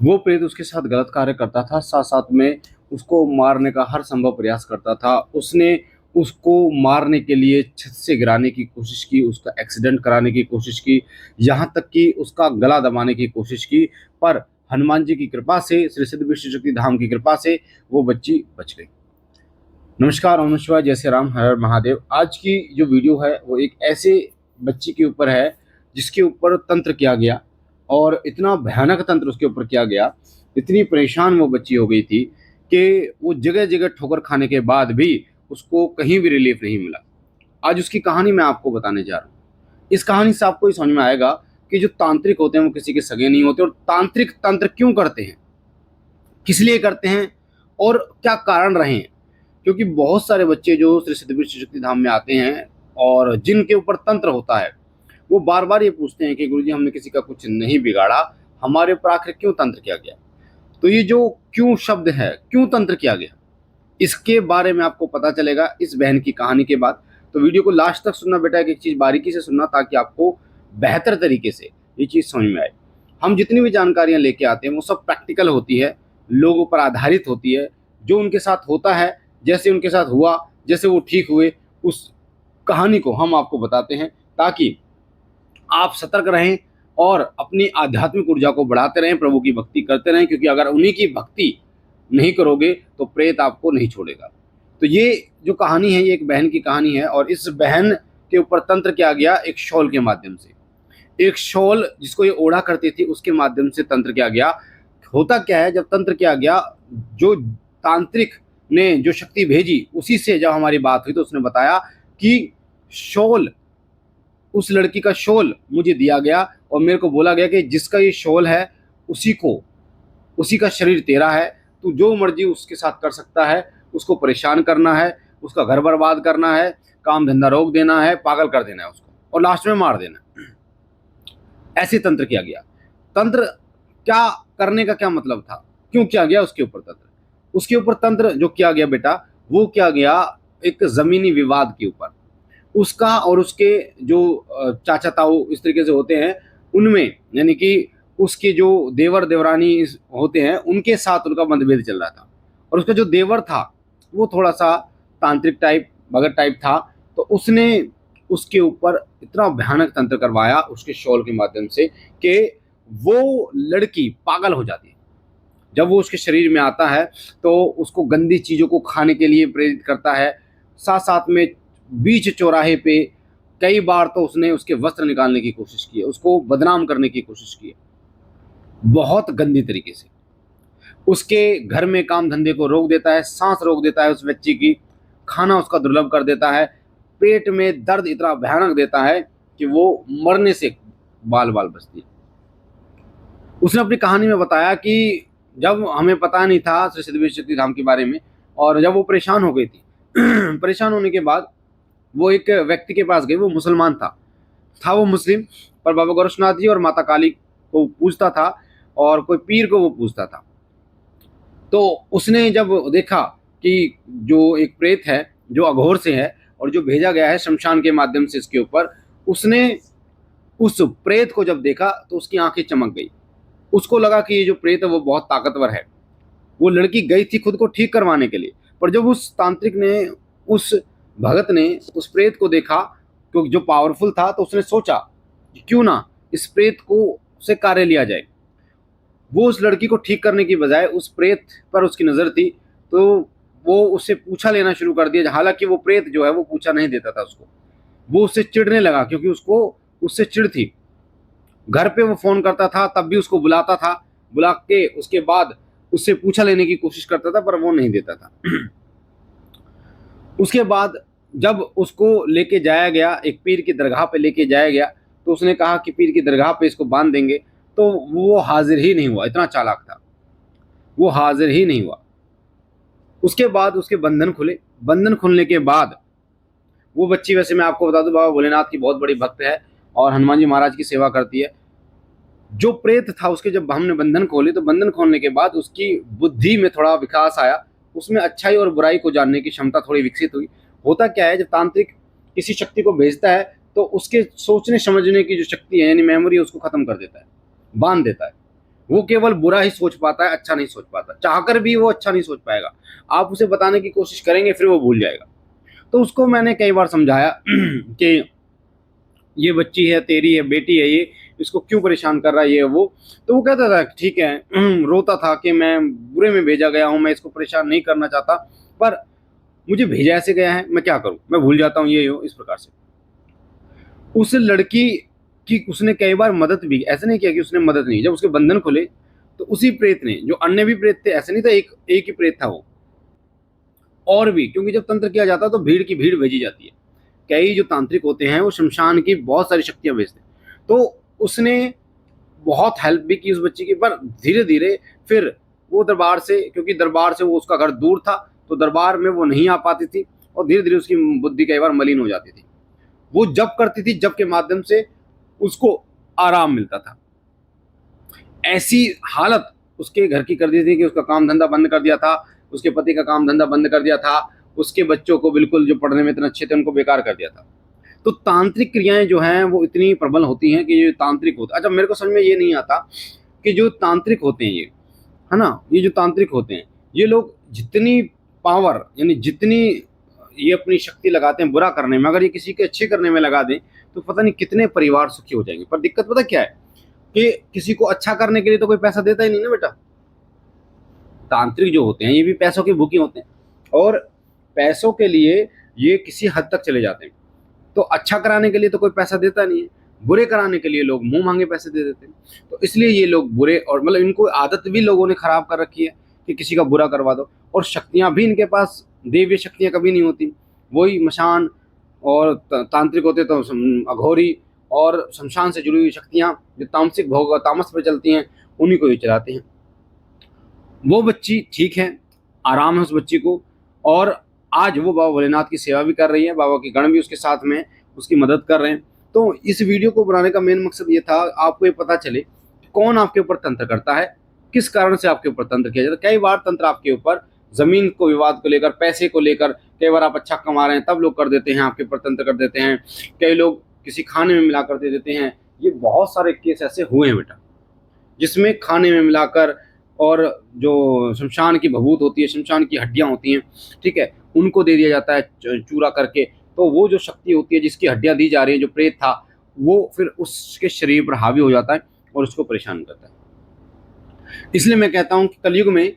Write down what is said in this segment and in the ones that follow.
वो प्रेत उसके साथ गलत कार्य करता था, साथ साथ में उसको मारने का हर संभव प्रयास करता था। उसने उसको मारने के लिए छत से गिराने की कोशिश की, उसका एक्सीडेंट कराने की कोशिश की, यहाँ तक कि उसका गला दबाने की कोशिश की। पर हनुमान जी की कृपा से, श्री सिद्ध विष्णु शक्ति धाम की कृपा से वो बच्ची बच गई। नमस्कार, ओम नमः शिवाय, जय श्री राम, हर हर महादेव। आज की जो वीडियो है वो एक ऐसे बच्ची के ऊपर है जिसके ऊपर तंत्र किया गया, और इतना भयानक तंत्र उसके ऊपर किया गया, इतनी परेशान वो बच्ची हो गई थी कि वो जगह जगह ठोकर खाने के बाद भी उसको कहीं भी रिलीफ नहीं मिला। आज उसकी कहानी मैं आपको बताने जा रहा हूँ। इस कहानी से आपको ये समझ में आएगा कि जो तांत्रिक होते हैं वो किसी के सगे नहीं होते, और तांत्रिक तंत्र क्यों करते हैं, किस लिए करते हैं, और क्या कारण रहे हैं। क्योंकि बहुत सारे बच्चे जो श्री सिद्ध विष्णु शक्ति धाम में आते हैं और जिनके ऊपर तंत्र होता है, वो बार बार ये पूछते हैं कि गुरुजी हमने किसी का कुछ नहीं बिगाड़ा, हमारे ऊपर आखिर क्यों तंत्र किया गया। तो ये जो क्यों शब्द है, क्यों तंत्र किया गया, इसके बारे में आपको पता चलेगा इस बहन की कहानी के बाद। तो वीडियो को लास्ट तक सुनना बेटा, एक चीज़ बारीकी से सुनना, ताकि आपको बेहतर तरीके से ये चीज़ समझ में आए। हम जितनी भी जानकारियां लेके आते हैं वो सब प्रैक्टिकल होती है, लोगों पर आधारित होती है। जो उनके साथ होता है, जैसे उनके साथ हुआ, जैसे वो ठीक हुए, उस कहानी को हम आपको बताते हैं, ताकि आप सतर्क रहें और अपनी आध्यात्मिक ऊर्जा को बढ़ाते रहें, प्रभु की भक्ति करते रहें। क्योंकि अगर उन्हीं की भक्ति नहीं करोगे तो प्रेत आपको नहीं छोड़ेगा। तो ये जो कहानी है, ये एक बहन की कहानी है, और इस बहन के ऊपर तंत्र किया गया एक शॉल के माध्यम से। एक शॉल जिसको ये ओढ़ा करती थी, उसके माध्यम से तंत्र किया गया। होता क्या है, जब तंत्र किया गया, जो तांत्रिक ने जो शक्ति भेजी, उसी से जब हमारी बात हुई तो उसने बताया कि शॉल, उस लड़की का शॉल मुझे दिया गया, और मेरे को बोला गया कि जिसका ये शॉल है उसी को, उसी का शरीर तेरा है, तू जो मर्जी उसके साथ कर सकता है, उसको परेशान करना है, उसका घर बर्बाद करना है, काम धंधा रोक देना है, पागल कर देना है उसको, और लास्ट में मार देना है। ऐसे तंत्र किया गया। तंत्र क्या करने का क्या मतलब था, क्यों किया गया उसके ऊपर तंत्र। उसके ऊपर तंत्र जो किया गया बेटा, वो किया गया एक जमीनी विवाद के ऊपर। उसका और उसके जो चाचा ताऊ इस तरीके से होते हैं, उनमें, यानी कि उसके जो देवर देवरानी होते हैं, उनके साथ उनका मतभेद चल रहा था। और उसका जो देवर था वो थोड़ा सा तांत्रिक टाइप, भगत टाइप था। तो उसने उसके ऊपर इतना भयानक तंत्र करवाया उसके शॉल के माध्यम से कि वो लड़की पागल हो जाती है। जब वो उसके शरीर में आता है तो उसको गंदी चीज़ों को खाने के लिए प्रेरित करता है। साथ साथ में बीच चौराहे पे कई बार तो उसने उसके वस्त्र निकालने की कोशिश की है, उसको बदनाम करने की कोशिश की है, बहुत गंदी तरीके से। उसके घर में काम धंधे को रोक देता है, सांस रोक देता है उस बच्ची की, खाना उसका दुर्लभ कर देता है, पेट में दर्द इतना भयानक देता है कि वो मरने से बाल बाल बचती है। उसने अपनी कहानी में बताया कि जब हमें पता नहीं था श्री सिद्ध विष्णु शक्ति धाम के बारे में, और जब वो परेशान हो गई थी परेशान होने के बाद वो एक व्यक्ति के पास गई। वो मुसलमान था वो मुस्लिम, पर बाबा गोरक्षनाथ जी और माता काली को पूजता था, और कोई पीर को वो पूजता था। तो उसने जब देखा कि जो एक प्रेत है जो अघोर से है, और जो भेजा गया है शमशान के माध्यम से इसके ऊपर, उसने उस प्रेत को जब देखा तो उसकी आंखें चमक गई। उसको लगा कि ये जो प्रेत है वो बहुत ताकतवर है। वो लड़की गई थी खुद को ठीक करवाने के लिए, पर जब उस तांत्रिक ने, उस भगत ने उस प्रेत को देखा, क्योंकि जो पावरफुल था, तो उसने सोचा कि क्यों ना इस प्रेत को से कार्य लिया जाए। वो उस लड़की को ठीक करने की बजाय उस प्रेत पर उसकी नज़र थी, तो वो उससे पूछा लेना शुरू कर दिया। हालांकि वो प्रेत जो है वो पूछा नहीं देता था उसको, वो उससे चिढ़ने लगा, क्योंकि उसको उससे चिढ़ थी। घर पे वो फ़ोन करता था तब भी उसको बुलाता था, बुला के उसके बाद उससे पूछा लेने की कोशिश करता था, पर वो नहीं देता था। उसके बाद जब उसको लेके जाया गया, एक पीर की दरगाह पे लेके जाया गया, तो उसने कहा कि पीर की दरगाह पे इसको बांध देंगे, तो वो हाजिर ही नहीं हुआ। इतना चालाक था, वो हाजिर ही नहीं हुआ। उसके बाद उसके बंधन खुले। बंधन खुलने के बाद वो बच्ची, वैसे मैं आपको बता दूं, बाबा भोलेनाथ की बहुत बड़ी भक्त है और हनुमान जी महाराज की सेवा करती है। जो प्रेत था उसके जब हमने बंधन खोले, तो बंधन खोलने के बाद उसकी बुद्धि में थोड़ा विकास आया, उसमें अच्छाई और बुराई को जानने की क्षमता थोड़ी विकसित हुई। होता क्या है, जब तांत्रिक किसी शक्ति को भेजता है तो उसके सोचने समझने की जो शक्ति है, यानी मेमोरी, उसको खत्म कर देता है, बांध देता है। वो केवल बुरा ही सोच पाता है, अच्छा नहीं सोच पाता। चाहकर भी वो अच्छा नहीं सोच पाएगा। आप उसे बताने की कोशिश करेंगे फिर वो भूल जाएगा। तो उसको मैंने कई बार समझाया कि ये बच्ची है, तेरी है, बेटी है, ये इसको क्यों परेशान कर रहा है ये वो। तो वो कहता था ठीक है, रोता था कि मैं बुरे में भेजा गया हूँ, मैं इसको परेशान नहीं करना चाहता, पर मुझे भेजा ऐसे गया है, मैं क्या करूँ, मैं भूल जाता हूँ ये हो इस प्रकार से। उस लड़की की उसने कई बार मदद भी, ऐसे नहीं किया कि उसने मदद नहीं। जब उसके बंधन खुले तो उसी प्रेत ने, जो अन्य भी प्रेत थे, ऐसे नहीं था एक एक ही प्रेत था वो, और भी, क्योंकि जब तंत्र किया जाता है तो भीड़ की भीड़ भेजी जाती है। कई जो तांत्रिक होते हैं वो शमशान की बहुत सारी शक्तियां भेजते हैं। तो उसने बहुत हेल्प भी की उस बच्ची की, पर धीरे धीरे फिर वो दरबार से, क्योंकि दरबार से वो उसका घर दूर था, तो दरबार में वो नहीं आ पाती थी, और धीरे धीरे उसकी बुद्धि कई बार मलिन हो जाती थी। वो जप करती थी, जप के माध्यम से उसको आराम मिलता था। ऐसी हालत उसके घर की कर दी थी कि उसका काम धंधा बंद कर दिया था, उसके पति का काम धंधा बंद कर दिया था, उसके बच्चों को बिल्कुल जो पढ़ने में इतने अच्छे थे उनको बेकार कर दिया था। तो तांत्रिक क्रियाएं जो हैं वो इतनी प्रबल होती हैं कि ये तांत्रिक होता, अच्छा मेरे को समझ में ये नहीं आता कि जो तांत्रिक होते हैं ये, है ना, ये जो तांत्रिक होते हैं, ये लोग जितनी पावर, यानी जितनी ये अपनी शक्ति लगाते हैं बुरा करने में, अगर ये किसी के अच्छे करने में लगा दें तो पता नहीं कितने परिवार सुखी हो जाएंगे। पर दिक्कत पता क्या है कि किसी को अच्छा करने के लिए तो कोई पैसा देता ही नहीं ना बेटा। तांत्रिक जो होते हैं ये भी पैसों के भूखे होते हैं, और पैसों के लिए ये किसी हद तक चले जाते हैं। तो अच्छा कराने के लिए तो कोई पैसा देता नहीं है, बुरे कराने के लिए लोग मुंह मांगे पैसे दे देते हैं। तो इसलिए ये लोग बुरे, और मतलब इनको आदत भी लोगों ने खराब कर रखी है कि किसी का बुरा करवा दो। और शक्तियां भी इनके पास, देवीय शक्तियां कभी नहीं होती, वही मशान, और तांत्रिक होते तो अघोरी और शमशान से जुड़ी हुई शक्तियां जो तामसिक भोग तामस पर चलती हैं, उन्हीं को ये चलाते हैं। वो बच्ची ठीक है, आराम है उस बच्ची को, और आज वो बाबा भोलेनाथ की सेवा भी कर रही है, बाबा के गण भी उसके साथ में उसकी मदद कर रहे हैं। तो इस वीडियो को बनाने का मेन मकसद ये था, आपको ये पता चले कौन आपके ऊपर तंत्र करता है, किस कारण से आपके ऊपर तंत्र किया जाता है। कई बार तंत्र आपके ऊपर जमीन को विवाद को लेकर, पैसे को लेकर, कई बार आप अच्छा कमा रहे हैं तब लोग कर देते हैं, आपके ऊपर तंत्र कर देते हैं। कई लोग किसी खाने में मिला कर दे देते हैं। ये बहुत सारे केस ऐसे हुए हैं बेटा, जिसमें खाने में मिलाकर, और जो शमशान की भभूत होती है, शमशान की हड्डियां होती हैं, ठीक है, उनको दे दिया जाता है चूरा करके। तो वो जो शक्ति होती है जिसकी हड्डियां दी जा रही है, जो प्रेत था, वो फिर उसके शरीर पर हावी हो जाता है और उसको परेशान करता है। इसलिए मैं कहता हूँ कि कलयुग में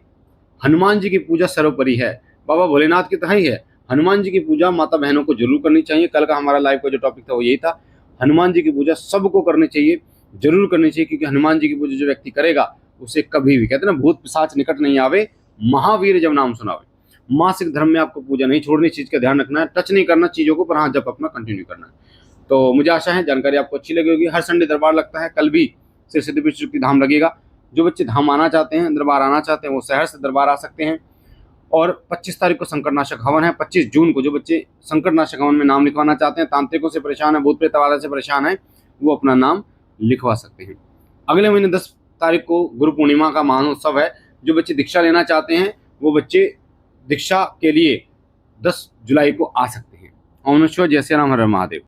हनुमान जी की पूजा सर्वोपरि है। बाबा भोलेनाथ की तरह ही है। हनुमान जी की पूजा माता बहनों को जरूर करनी चाहिए। कल का हमारा लाइव का जो टॉपिक था वो यही था, हनुमान जी की पूजा सबको करनी चाहिए, जरूर करनी चाहिए, क्योंकि हनुमान जी की पूजा जो व्यक्ति करेगा उसे कभी भी, कहते हैं ना, भूत पिशाच निकट नहीं आवे, महावीर जब नाम सुनावे। मासिक धर्म में आपको पूजा नहीं छोड़नी, चीज का ध्यान रखना है, टच नहीं करना चीजों को, पर हाँ जब अपना कंटिन्यू करना है। तो मुझे आशा है जानकारी आपको अच्छी लगी होगी। हर संडे दरबार लगता है, कल भी श्री सिद्धि विष्णु की धाम लगेगा। जो बच्चे धाम आना चाहते हैं, दरबार आना चाहते हैं, वो शहर से दरबार आ सकते हैं। और 25 तारीख को संकटनाशक हवन है। 25 जून को जो बच्चे संकटनाशक हवन में नाम लिखवाना चाहते हैं, तांत्रिकों से परेशान है, भूत प्रेत वाला से परेशान है, वो अपना नाम लिखवा सकते हैं। अगले महीने 10 तारीख को गुरु पूर्णिमा का महानोत्सव है। जो बच्चे दीक्षा लेना चाहते हैं वो बच्चे दीक्षा के लिए 10 जुलाई को आ सकते हैं। ओम नमः शिवाय, जय श्री राम, हर हर महादेव।